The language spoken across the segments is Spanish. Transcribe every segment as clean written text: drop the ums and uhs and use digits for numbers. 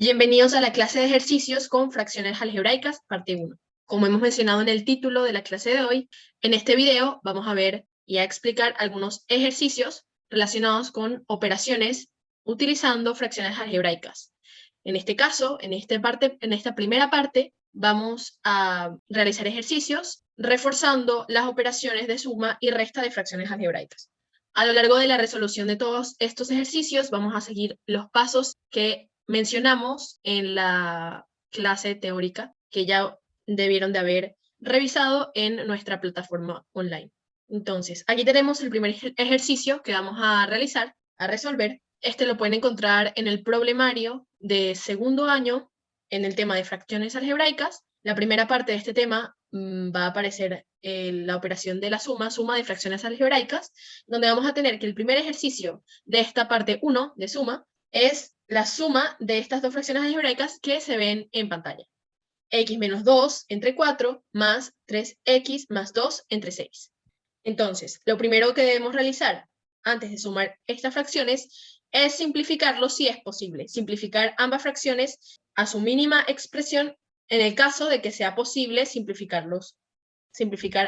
Bienvenidos a la clase de ejercicios con fracciones algebraicas, parte 1. Como hemos mencionado en el título de la clase de hoy, en este video vamos a ver y a explicar algunos ejercicios relacionados con operaciones utilizando fracciones algebraicas. En este caso, en esta primera parte, vamos a realizar ejercicios reforzando las operaciones de suma y resta de fracciones algebraicas. A lo largo de la resolución de todos estos ejercicios vamos a seguir los pasos que mencionamos en la clase teórica que ya debieron de haber revisado en nuestra plataforma online. Entonces, aquí tenemos el primer ejercicio que vamos a realizar, a resolver. Este lo pueden encontrar en el problemario de segundo año en el tema de fracciones algebraicas. La primera parte de este tema va a aparecer la operación de la suma de fracciones algebraicas, donde vamos a tener que el primer ejercicio de esta parte 1 de suma es la suma de estas dos fracciones algebraicas que se ven en pantalla. X menos 2 entre 4 más 3x más 2 entre 6. Entonces, lo primero que debemos realizar antes de sumar estas fracciones es simplificarlo si es posible. Simplificar ambas fracciones a su mínima expresión en el caso de que sea posible simplificar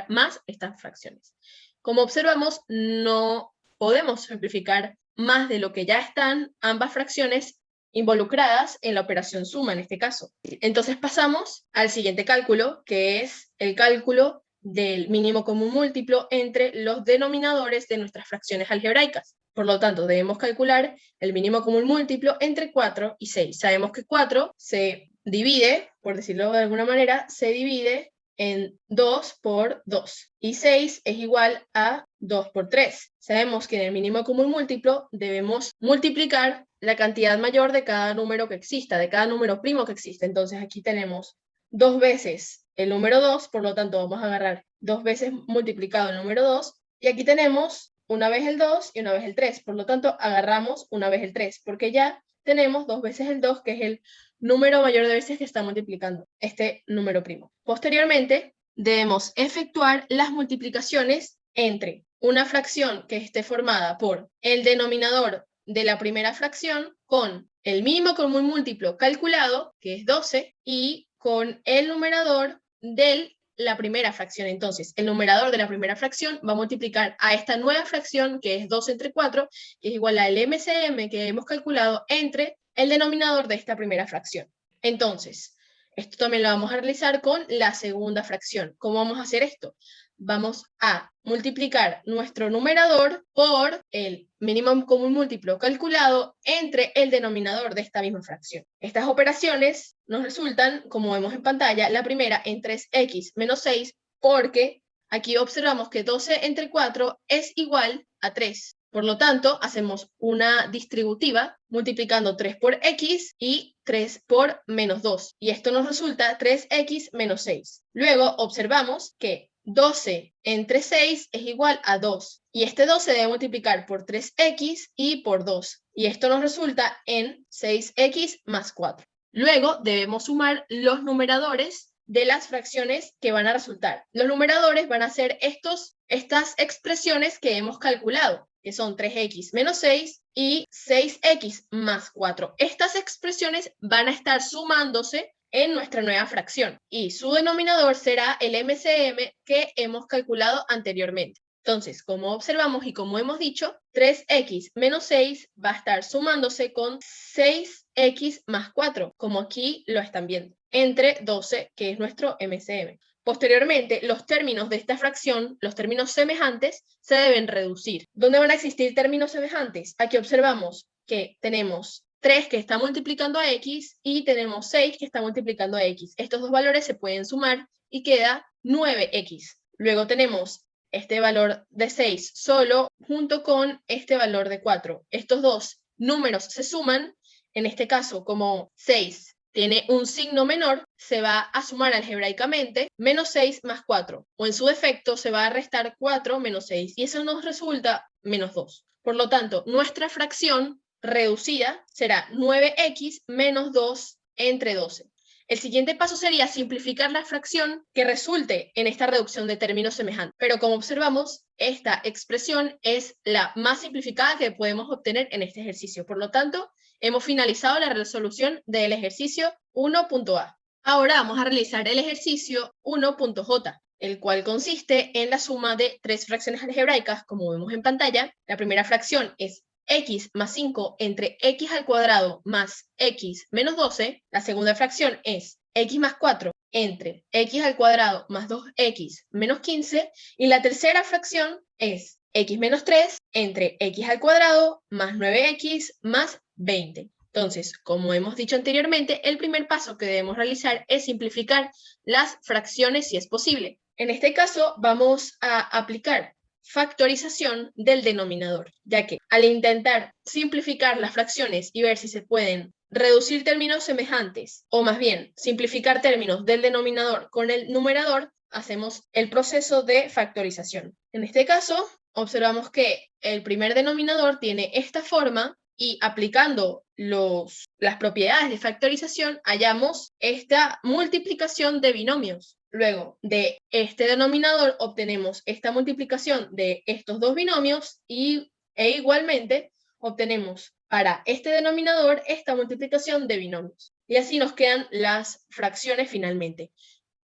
más estas fracciones. Como observamos, no podemos simplificar más de lo que ya están ambas fracciones involucradas en la operación suma en este caso. Entonces pasamos al siguiente cálculo, que es el cálculo del mínimo común múltiplo entre los denominadores de nuestras fracciones algebraicas. Por lo tanto, debemos calcular el mínimo común múltiplo entre 4 y 6. Sabemos que 4 se divide, por decirlo de alguna manera, se divide en 2 por 2. Y 6 es igual a 2 por 3. Sabemos que en el mínimo común múltiplo debemos multiplicar la cantidad mayor de cada número que exista, de cada número primo que existe. Entonces aquí tenemos 2 veces el número 2, por lo tanto vamos a agarrar 2 veces multiplicado el número 2, y aquí tenemos una vez el 2 y una vez el 3, por lo tanto agarramos una vez el 3, porque ya tenemos 2 veces el 2, que es el número mayor de veces que está multiplicando este número primo. Posteriormente, debemos efectuar las multiplicaciones entre una fracción que esté formada por el denominador de la primera fracción con el mínimo común múltiplo calculado, que es 12, y con el numerador de la primera fracción. Entonces, el numerador de la primera fracción va a multiplicar a esta nueva fracción, que es 2 entre 4, que es igual al MCM que hemos calculado entre el denominador de esta primera fracción. Entonces, esto también lo vamos a realizar con la segunda fracción. ¿Cómo vamos a hacer esto? Vamos a multiplicar nuestro numerador por el mínimo común múltiplo calculado entre el denominador de esta misma fracción. Estas operaciones nos resultan, como vemos en pantalla, la primera en 3x menos 6, porque aquí observamos que 12 entre 4 es igual a 3. Por lo tanto, hacemos una distributiva multiplicando 3 por x y 3 por menos 2. Y esto nos resulta 3x menos 6. Luego observamos que 12 entre 6 es igual a 2. Y este 2 se debe multiplicar por 3x y por 2. Y esto nos resulta en 6x más 4. Luego debemos sumar los numeradores de las fracciones que van a resultar. Los numeradores van a ser estas expresiones que hemos calculado, que son 3x menos 6 y 6x más 4. Estas expresiones van a estar sumándose en nuestra nueva fracción y su denominador será el MCM que hemos calculado anteriormente. Entonces, como observamos y como hemos dicho, 3x menos 6 va a estar sumándose con 6x más 4, como aquí lo están viendo, entre 12, que es nuestro MCM. Posteriormente, los términos de esta fracción, los términos semejantes, se deben reducir. ¿Dónde van a existir términos semejantes? Aquí observamos que tenemos 3 que está multiplicando a x y tenemos 6 que está multiplicando a x. Estos dos valores se pueden sumar y queda 9x. Luego tenemos este valor de 6 solo junto con este valor de 4. Estos dos números se suman. En este caso, como 6 tiene un signo menor, se va a sumar algebraicamente menos 6 más 4. O en su defecto se va a restar 4 menos 6. Y eso nos resulta menos 2. Por lo tanto, nuestra fracción reducida será 9x menos 2 entre 12. El siguiente paso sería simplificar la fracción que resulte en esta reducción de términos semejantes. Pero como observamos, esta expresión es la más simplificada que podemos obtener en este ejercicio. Por lo tanto, hemos finalizado la resolución del ejercicio 1.a. Ahora vamos a realizar el ejercicio 1.j, el cual consiste en la suma de tres fracciones algebraicas, como vemos en pantalla. La primera fracción es x más 5 entre x al cuadrado más x menos 12. La segunda fracción es x más 4 entre x al cuadrado más 2x menos 15. Y la tercera fracción es x menos 3 entre x al cuadrado más 9x más 20. Entonces, como hemos dicho anteriormente, el primer paso que debemos realizar es simplificar las fracciones si es posible. En este caso, vamos a aplicar factorización del denominador, ya que al intentar simplificar las fracciones y ver si se pueden reducir términos semejantes, o más bien simplificar términos del denominador con el numerador, hacemos el proceso de factorización. En este caso, observamos que el primer denominador tiene esta forma y aplicando las propiedades de factorización hallamos esta multiplicación de binomios. Luego de este denominador obtenemos esta multiplicación de estos dos binomios e igualmente obtenemos para este denominador esta multiplicación de binomios. Y así nos quedan las fracciones finalmente.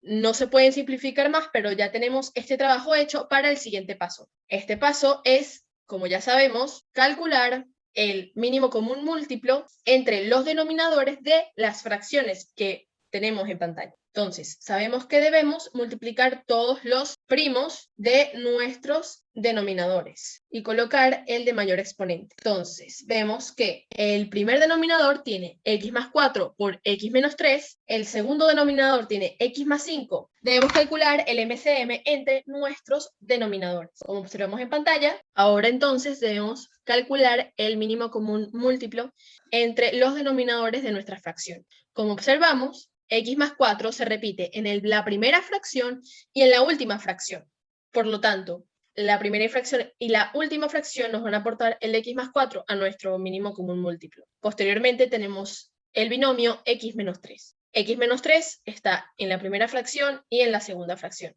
No se pueden simplificar más, pero ya tenemos este trabajo hecho para el siguiente paso. Este paso es, como ya sabemos, calcular el mínimo común múltiplo entre los denominadores de las fracciones que tenemos en pantalla. Entonces, sabemos que debemos multiplicar todos los primos de nuestros denominadores y colocar el de mayor exponente. Entonces, vemos que el primer denominador tiene x más 4 por x menos 3, el segundo denominador tiene x más 5. Debemos calcular el MCM entre nuestros denominadores. Como observamos en pantalla, ahora entonces debemos calcular el mínimo común múltiplo entre los denominadores de nuestra fracción. Como observamos, x más 4 se repite en la primera fracción y en la última fracción. Por lo tanto, la primera fracción y la última fracción nos van a aportar el x más 4 a nuestro mínimo común múltiplo. Posteriormente tenemos el binomio x menos 3. X menos 3 está en la primera fracción y en la segunda fracción.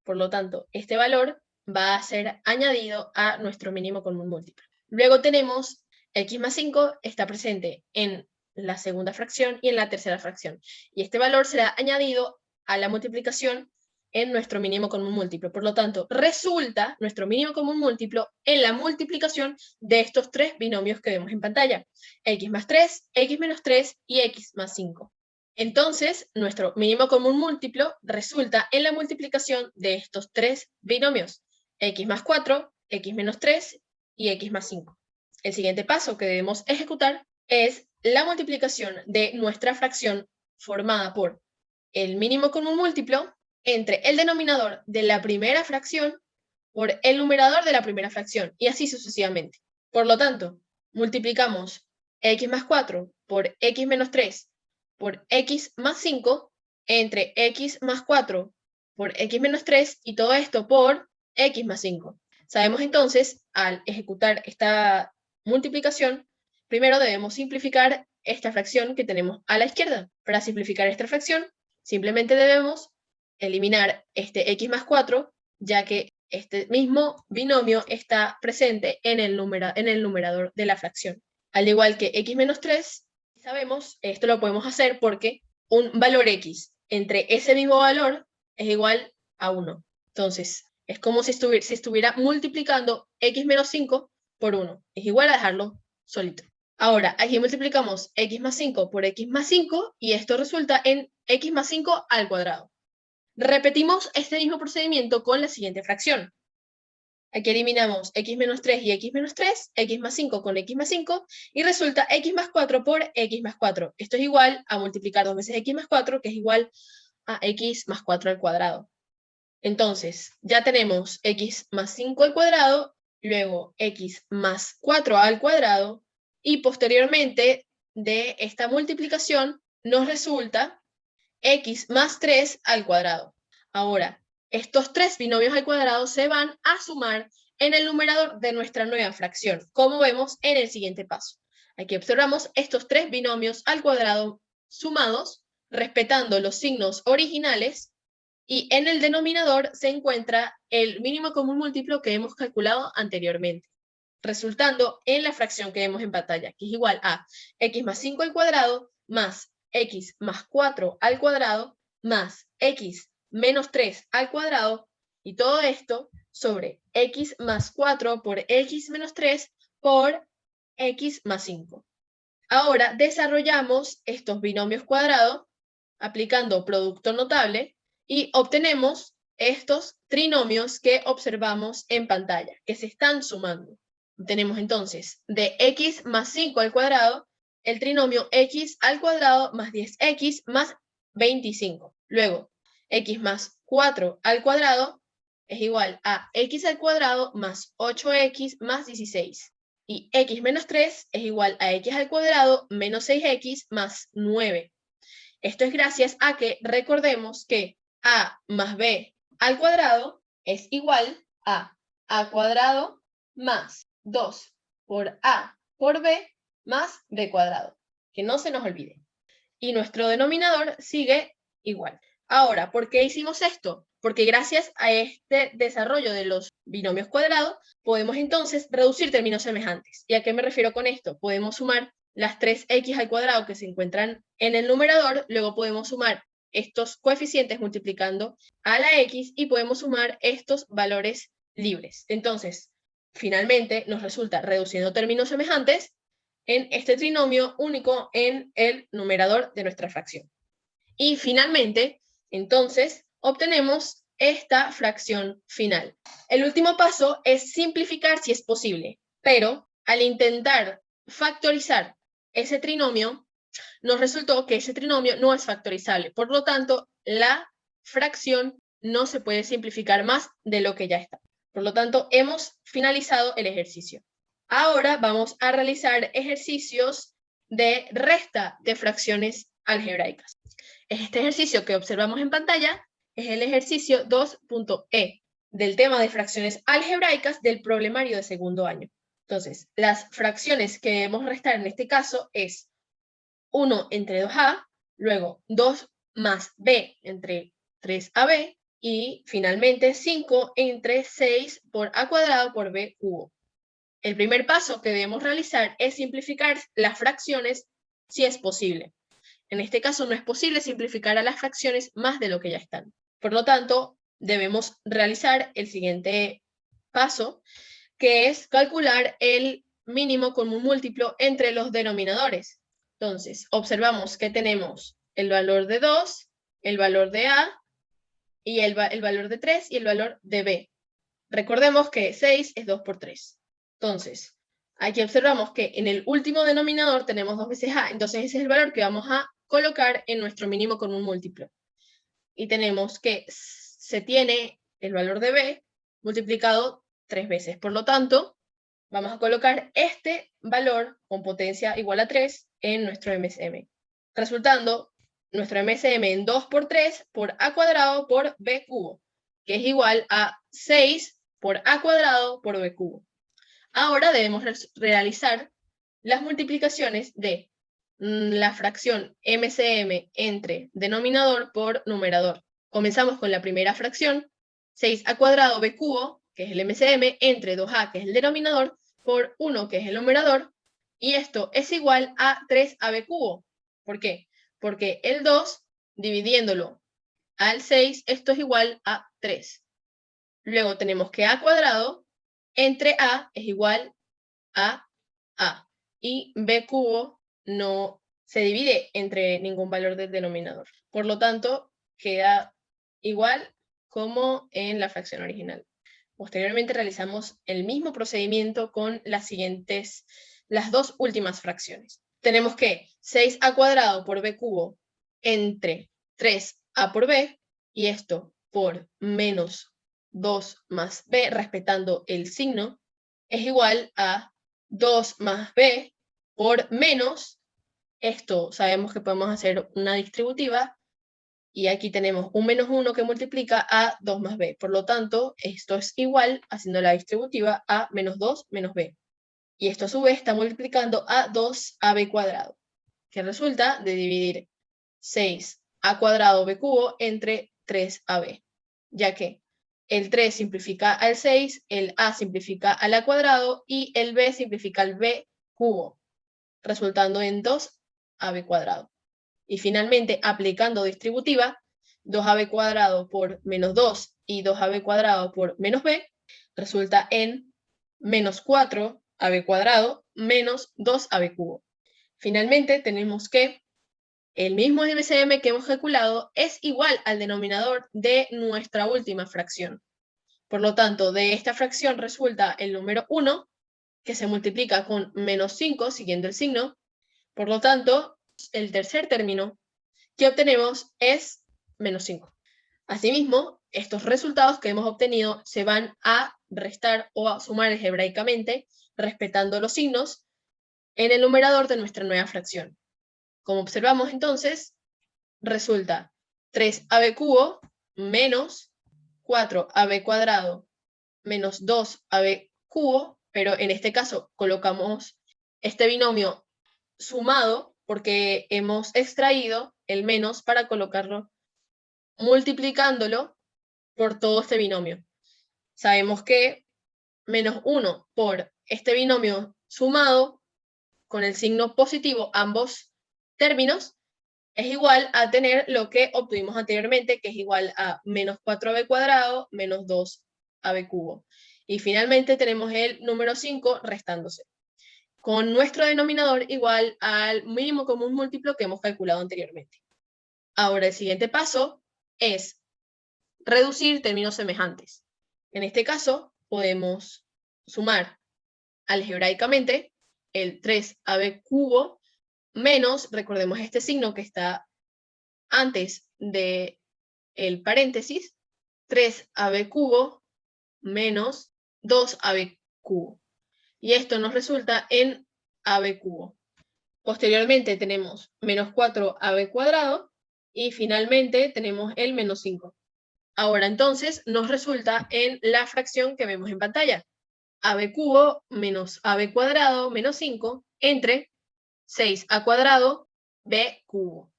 Por lo tanto, este valor va a ser añadido a nuestro mínimo común múltiplo. Luego tenemos x más 5, está presente en la segunda fracción y en la tercera fracción. Y este valor será añadido a la multiplicación en nuestro mínimo común múltiplo. Por lo tanto, resulta nuestro mínimo común múltiplo en la multiplicación de estos tres binomios que vemos en pantalla. X más 3, x menos 3 y x más 5. Entonces, nuestro mínimo común múltiplo resulta en la multiplicación de estos tres binomios. X más 4, x menos 3 y x más 5. El siguiente paso que debemos ejecutar es la multiplicación de nuestra fracción formada por el mínimo común múltiplo entre el denominador de la primera fracción por el numerador de la primera fracción, y así sucesivamente. Por lo tanto, multiplicamos x más 4 por x menos 3 por x más 5 entre x más 4 por x menos 3 y todo esto por x más 5. Sabemos entonces, al ejecutar esta multiplicación, primero debemos simplificar esta fracción que tenemos a la izquierda. Para simplificar esta fracción, simplemente debemos eliminar este x más 4, ya que este mismo binomio está presente en el numerador de la fracción. Al igual que x menos 3, sabemos, esto lo podemos hacer porque un valor x entre ese mismo valor es igual a 1. Entonces, es como si estuviera multiplicando x menos 5 por 1. Es igual a dejarlo solito. Ahora, aquí multiplicamos x más 5 por x más 5 y esto resulta en x más 5 al cuadrado. Repetimos este mismo procedimiento con la siguiente fracción. Aquí eliminamos x menos 3 y x menos 3, x más 5 con x más 5, y resulta x más 4 por x más 4. Esto es igual a multiplicar 2 veces x más 4, que es igual a x más 4 al cuadrado. Entonces, ya tenemos x más 5 al cuadrado, luego x más 4 al cuadrado, y posteriormente de esta multiplicación nos resulta x más 3 al cuadrado. Ahora, estos tres binomios al cuadrado se van a sumar en el numerador de nuestra nueva fracción, como vemos en el siguiente paso. Aquí observamos estos tres binomios al cuadrado sumados respetando los signos originales, y en el denominador se encuentra el mínimo común múltiplo que hemos calculado anteriormente, resultando en la fracción que vemos en pantalla, que es igual a x más 5 al cuadrado más x más 4 al cuadrado más x menos 3 al cuadrado, y todo esto sobre x más 4 por x menos 3 por x más 5. Ahora desarrollamos estos binomios cuadrados aplicando producto notable y obtenemos estos trinomios que observamos en pantalla, que se están sumando. Tenemos entonces de x más 5 al cuadrado el trinomio x al cuadrado más 10x más 25. Luego, x más 4 al cuadrado es igual a x al cuadrado más 8x más 16. Y x menos 3 es igual a x al cuadrado menos 6x más 9. Esto es gracias a que recordemos que a más b al cuadrado es igual a cuadrado más 2 por a por b más b cuadrado. Que no se nos olvide. Y nuestro denominador sigue igual. Ahora, ¿por qué hicimos esto? Porque gracias a este desarrollo de los binomios cuadrados, podemos entonces reducir términos semejantes. ¿Y a qué me refiero con esto? Podemos sumar las 3x al cuadrado que se encuentran en el numerador, luego podemos sumar estos coeficientes multiplicando a la x y podemos sumar estos valores libres. Entonces, finalmente nos resulta reduciendo términos semejantes en este trinomio único en el numerador de nuestra fracción. Y finalmente, entonces, obtenemos esta fracción final. El último paso es simplificar si es posible, pero al intentar factorizar ese trinomio, nos resultó que ese trinomio no es factorizable. Por lo tanto, la fracción no se puede simplificar más de lo que ya está. Por lo tanto, hemos finalizado el ejercicio. Ahora vamos a realizar ejercicios de resta de fracciones algebraicas. Este ejercicio que observamos en pantalla es el ejercicio 2.e del tema de fracciones algebraicas del problemario de segundo año. Entonces, las fracciones que debemos restar en este caso es 1 entre 2a, luego 2 más b entre 3ab y finalmente 5 entre 6 por a cuadrado por b cubo. El primer paso que debemos realizar es simplificar las fracciones si es posible. En este caso no es posible simplificar a las fracciones más de lo que ya están. Por lo tanto, debemos realizar el siguiente paso, que es calcular el mínimo común múltiplo entre los denominadores. Entonces, observamos que tenemos el valor de 2, el valor de a, y el valor de 3 y el valor de b. Recordemos que 6 es 2 por 3. Entonces, aquí observamos que en el último denominador tenemos 2 veces a, entonces ese es el valor que vamos a colocar en nuestro mínimo común múltiplo. Y tenemos que se tiene el valor de b multiplicado 3 veces. Por lo tanto, vamos a colocar este valor con potencia igual a 3 en nuestro MSM, resultando nuestro MSM en 2 por 3 por a cuadrado por b cubo, que es igual a 6 por a cuadrado por b cubo. Ahora debemos realizar las multiplicaciones de la fracción MCM entre denominador por numerador. Comenzamos con la primera fracción, 6a cuadrado b cubo, que es el MCM, entre 2a, que es el denominador, por 1, que es el numerador, y esto es igual a 3ab cubo. ¿Por qué? Porque el 2, dividiéndolo al 6, esto es igual a 3. Luego tenemos que a cuadrado entre a es igual a, y b cubo no se divide entre ningún valor del denominador. Por lo tanto, queda igual como en la fracción original. Posteriormente realizamos el mismo procedimiento con las dos últimas fracciones. Tenemos que 6a cuadrado por b cubo entre 3a por b, y esto por menos 2 más b, respetando el signo, es igual a 2 más b por menos, esto sabemos que podemos hacer una distributiva, y aquí tenemos un menos 1 que multiplica a 2 más b. Por lo tanto, esto es igual, haciendo la distributiva, a menos 2 menos b. Y esto a su vez está multiplicando a 2ab cuadrado, que resulta de dividir 6 a cuadrado b cubo entre 3ab, ya que el 3 simplifica al 6, el a simplifica al a cuadrado y el b simplifica al b cubo, resultando en 2ab cuadrado. Y finalmente, aplicando distributiva, 2ab cuadrado por menos 2 y 2ab cuadrado por menos b, resulta en menos 4ab cuadrado menos 2ab cubo. Finalmente, tenemos que el mismo LCM que hemos calculado es igual al denominador de nuestra última fracción. Por lo tanto, de esta fracción resulta el número 1, que se multiplica con menos 5, siguiendo el signo. Por lo tanto, el tercer término que obtenemos es menos 5. Asimismo, estos resultados que hemos obtenido se van a restar o a sumar algebraicamente, respetando los signos, en el numerador de nuestra nueva fracción. Como observamos entonces, resulta 3ab cubo menos 4ab cuadrado menos 2ab cubo, pero en este caso colocamos este binomio sumado porque hemos extraído el menos para colocarlo multiplicándolo por todo este binomio. Sabemos que menos 1 por este binomio sumado con el signo positivo, ambos términos, es igual a tener lo que obtuvimos anteriormente, que es igual a menos 4ab cuadrado menos 2ab cubo. Y finalmente tenemos el número 5 restándose, con nuestro denominador igual al mínimo común múltiplo que hemos calculado anteriormente. Ahora el siguiente paso es reducir términos semejantes. En este caso podemos sumar algebraicamente el 3ab cubo menos, recordemos este signo que está antes del paréntesis, 3ab cubo menos 2ab cubo. Y esto nos resulta en ab cubo. Posteriormente tenemos menos 4ab cuadrado y finalmente tenemos el menos 5. Ahora entonces nos resulta en la fracción que vemos en pantalla. ab cubo menos ab cuadrado menos 5 entre 6a cuadrado b cubo.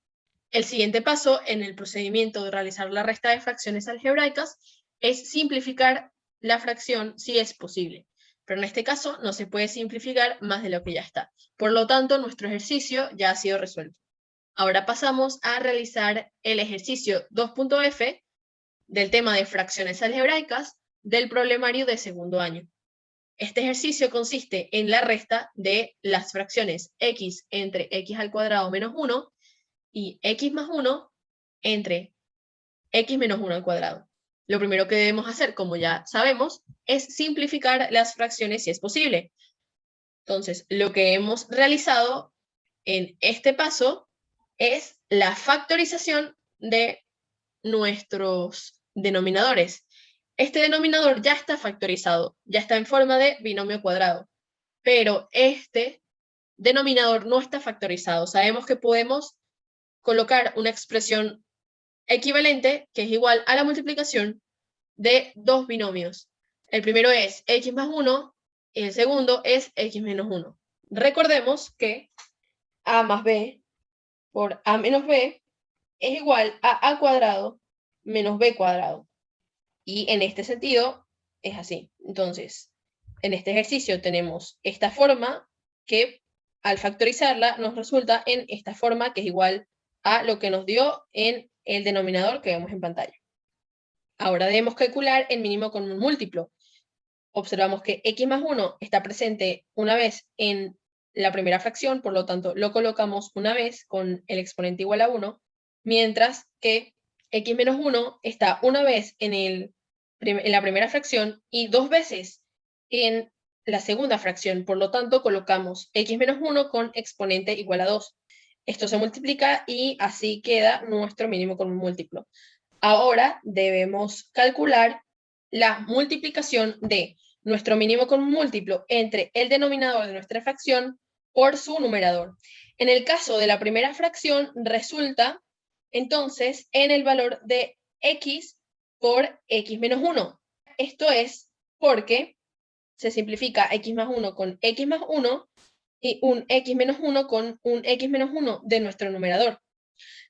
El siguiente paso en el procedimiento de realizar la resta de fracciones algebraicas es simplificar la fracción si es posible. Pero en este caso no se puede simplificar más de lo que ya está. Por lo tanto, nuestro ejercicio ya ha sido resuelto. Ahora pasamos a realizar el ejercicio 2.f del tema de fracciones algebraicas del problemario de segundo año. Este ejercicio consiste en la resta de las fracciones x entre x al cuadrado menos 1 y x más 1 entre x menos 1 al cuadrado. Lo primero que debemos hacer, como ya sabemos, es simplificar las fracciones si es posible. Entonces, lo que hemos realizado en este paso es la factorización de nuestros denominadores. Este denominador ya está factorizado, ya está en forma de binomio cuadrado, pero este denominador no está factorizado. Sabemos que podemos colocar una expresión equivalente que es igual a la multiplicación de dos binomios. El primero es x más 1 y el segundo es x menos 1. Recordemos que a más b por a menos b es igual a cuadrado menos b cuadrado. Y en este sentido es así. Entonces, en este ejercicio tenemos esta forma que al factorizarla nos resulta en esta forma que es igual a lo que nos dio en el denominador que vemos en pantalla. Ahora debemos calcular el mínimo común múltiplo. Observamos que x más 1 está presente una vez en la primera fracción, por lo tanto lo colocamos una vez con el exponente igual a 1, mientras que x menos 1 está una vez en la primera fracción y dos veces en la segunda fracción, por lo tanto colocamos x menos 1 con exponente igual a 2. Esto se multiplica y así queda nuestro mínimo común múltiplo. Ahora debemos calcular la multiplicación de nuestro mínimo común múltiplo entre el denominador de nuestra fracción por su numerador. En el caso de la primera fracción resulta entonces en el valor de x por x menos 1. Esto es porque se simplifica x más 1 con x más 1 y un x menos 1 con un x menos 1 de nuestro numerador.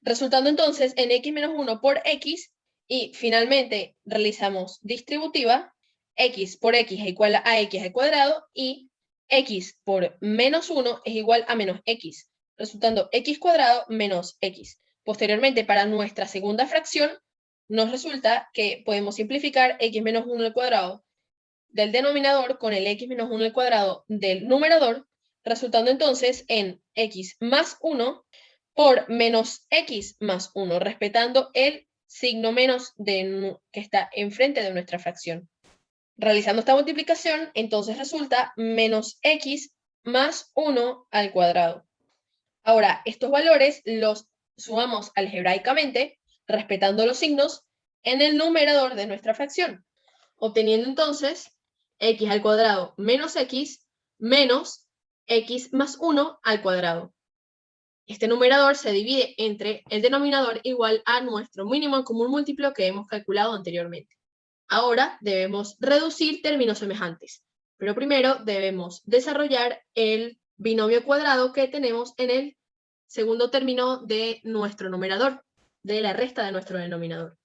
Resultando entonces en x menos 1 por x, y finalmente realizamos distributiva, x por x es igual a x al cuadrado, y x por menos 1 es igual a menos x, resultando x cuadrado menos x. Posteriormente, para nuestra segunda fracción, nos resulta que podemos simplificar x menos 1 al cuadrado del denominador con el x menos 1 al cuadrado del numerador, resultando entonces en x más 1 por menos x más 1, respetando el signo menos que está enfrente de nuestra fracción. Realizando esta multiplicación, entonces resulta menos x más 1 al cuadrado. Ahora, estos valores los sumamos algebraicamente, respetando los signos, en el numerador de nuestra fracción, obteniendo entonces x al cuadrado menos x más 1 al cuadrado. Este numerador se divide entre el denominador igual a nuestro mínimo común múltiplo que hemos calculado anteriormente. Ahora debemos reducir términos semejantes, pero primero debemos desarrollar el binomio cuadrado que tenemos en el segundo término de nuestro numerador, de la resta de nuestro denominador.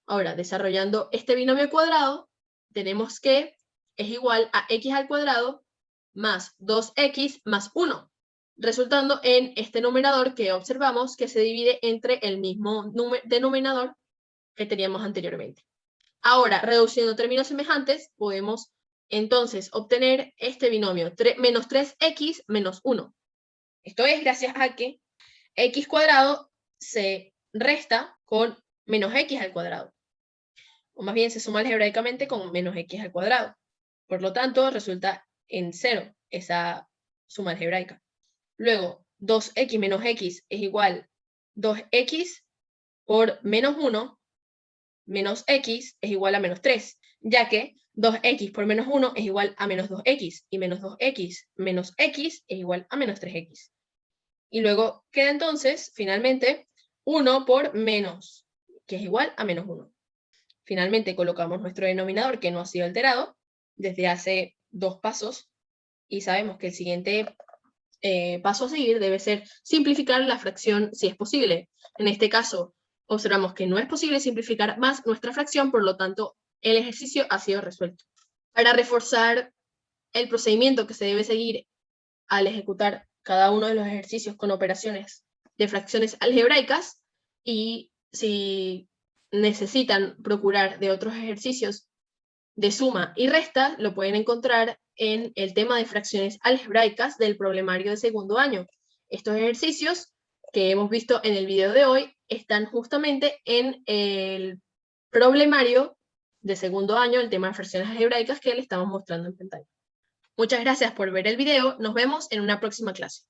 Ahora, desarrollando este binomio cuadrado, tenemos que es igual a x al cuadrado más 2x más 1, resultando en este numerador que observamos que se divide entre el mismo denominador que teníamos anteriormente. Ahora, reduciendo términos semejantes, podemos entonces obtener este binomio, menos 3x menos 1. Esto es gracias a que x cuadrado se resta con menos x al cuadrado. O más bien se suma algebraicamente con menos x al cuadrado. Por lo tanto, resulta en 0 esa suma algebraica. Luego, 2x menos x es igual 2x por menos 1 menos x es igual a menos 3, ya que 2x por menos 1 es igual a menos 2x, y menos 2x menos x es igual a menos 3x. Y luego queda entonces, finalmente, 1 por menos, que es igual a menos 1. Finalmente colocamos nuestro denominador, que no ha sido alterado desde hace 2 pasos, y sabemos que el siguiente paso a seguir debe ser simplificar la fracción si es posible. En este caso, observamos que no es posible simplificar más nuestra fracción, por lo tanto, el ejercicio ha sido resuelto. Para reforzar el procedimiento que se debe seguir al ejecutar cada uno de los ejercicios con operaciones de fracciones algebraicas, y si necesitan procurar de otros ejercicios de suma y resta, lo pueden encontrar en el tema de fracciones algebraicas del problemario de segundo año. Estos ejercicios que hemos visto en el video de hoy están justamente en el problemario de segundo año, el tema de fracciones algebraicas que le estamos mostrando en pantalla. Muchas gracias por ver el video, nos vemos en una próxima clase.